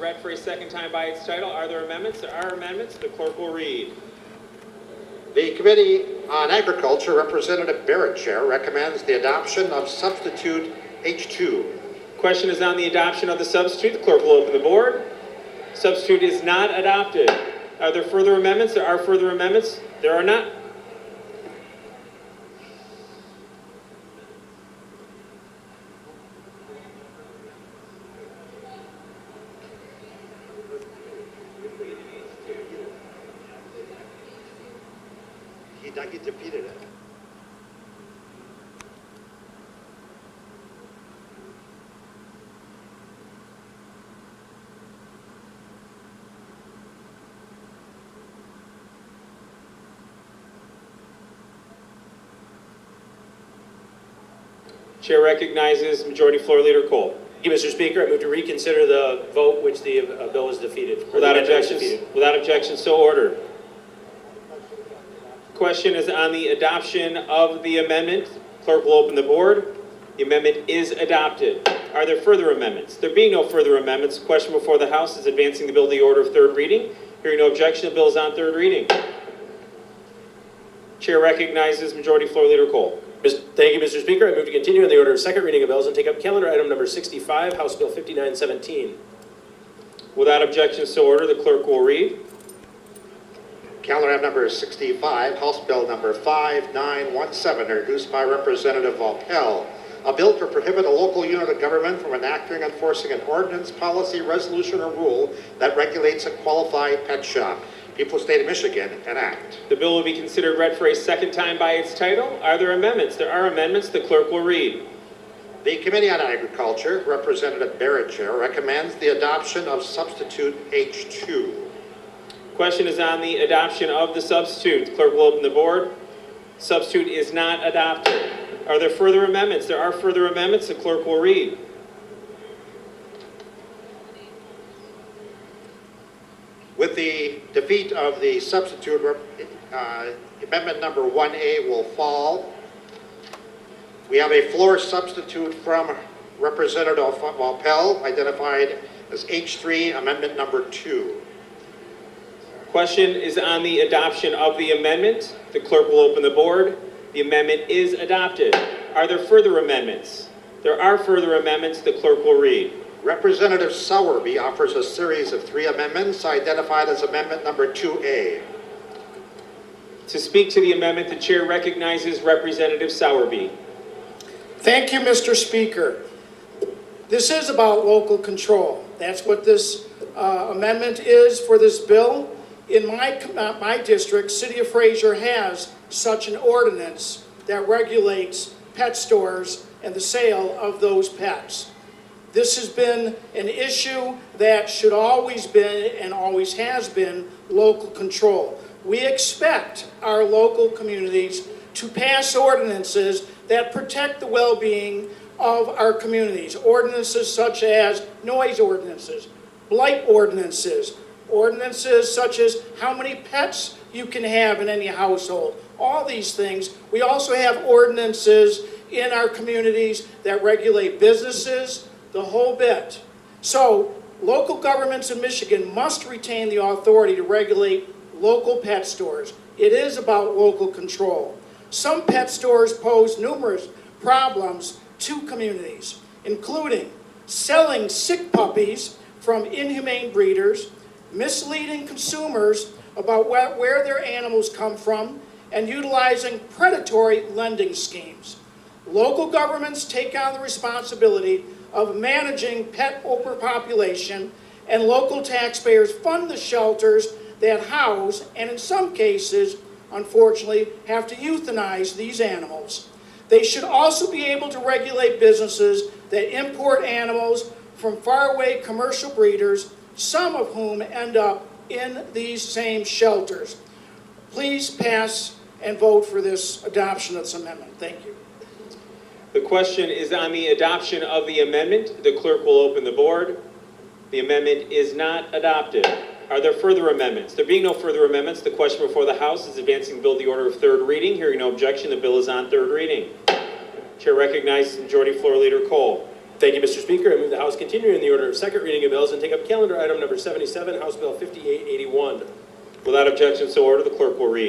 Read for a second time by its title. Are there amendments? There are amendments. The clerk will read. The Committee on Agriculture, Representative Barrett Chair, recommends the adoption of substitute H2. Question is on the adoption of the substitute. The clerk will open the board. Substitute is not adopted. Are there further amendments? There are further amendments. There are not. He defeated it. Chair recognizes Majority Floor Leader Cole. Thank you, Mr. Speaker. I move to reconsider the vote which the bill is defeated. Without objection, so ordered. Question is on the adoption of the amendment. Clerk will open the board. The amendment is adopted. Are there further amendments? There being no further amendments, the question before the House is advancing the bill to the order of third reading. Hearing no objection, the bill is on third reading. Chair recognizes Majority Floor Leader Cole. Thank you, Mr. Speaker. I move to continue in the order of second reading of bills and take up calendar item number 65, House Bill 5917. Without objection, so ordered. The clerk will read. Calendar item number 65, House Bill number 5917, introduced by Representative Valpel. A bill to prohibit a local unit of government from enacting and enforcing an ordinance, policy, resolution, or rule that regulates a qualified pet shop. People of the State of Michigan, enact. The bill will be considered read for a second time by its title. Are there amendments? There are amendments. The clerk will read. The Committee on Agriculture, Representative Barrett Chair, recommends the adoption of substitute H2. Question is on the adoption of the substitute. The clerk will open the board. Substitute is not adopted. Are there further amendments? There are further amendments. The clerk will read. With the defeat of the substitute, amendment number 1A will fall. We have a floor substitute from Representative Valpel, identified as H3, amendment number 2. Question is on the adoption of the amendment. The clerk will open the board. The amendment is adopted. Are there further amendments? There are further amendments. The clerk will read. Representative Sowerby offers a series of 3 amendments identified as amendment number 2A. To speak to the amendment, the chair recognizes Representative Sowerby. Thank you, Mr. Speaker. This is about local control. That's what this amendment is for this bill. In my district, City of Fraser has such an ordinance that regulates pet stores and the sale of those pets. This has been an issue that should always been and always has been local control. We expect our local communities to pass ordinances that protect the well-being of our communities. Ordinances such as noise ordinances, blight ordinances, ordinances such as how many pets you can have in any household. All these things. We also have ordinances in our communities that regulate businesses, the whole bit. So local governments in Michigan must retain the authority to regulate local pet stores. It is about local control. Some pet stores pose numerous problems to communities, including selling sick puppies from inhumane breeders, misleading consumers about where their animals come from, and utilizing predatory lending schemes. Local governments take on the responsibility of managing pet overpopulation, and local taxpayers fund the shelters that house, and in some cases, unfortunately, have to euthanize these animals. They should also be able to regulate businesses that import animals from faraway commercial breeders, some of whom end up in these same shelters. Please pass and vote for this adoption of this amendment. Thank you. The question is on the adoption of the amendment. The clerk will open the board. The amendment is not adopted. Are there further amendments? There being no further amendments, the question before the House is advancing the bill to the order of third reading. Hearing no objection, the bill is on third reading. Chair recognizes Majority Floor Leader Cole. Thank you, Mr. Speaker. I move the House continue in the order of second reading of bills and take up calendar item number 77, House Bill 5881. Without objection, so ordered. The clerk will read.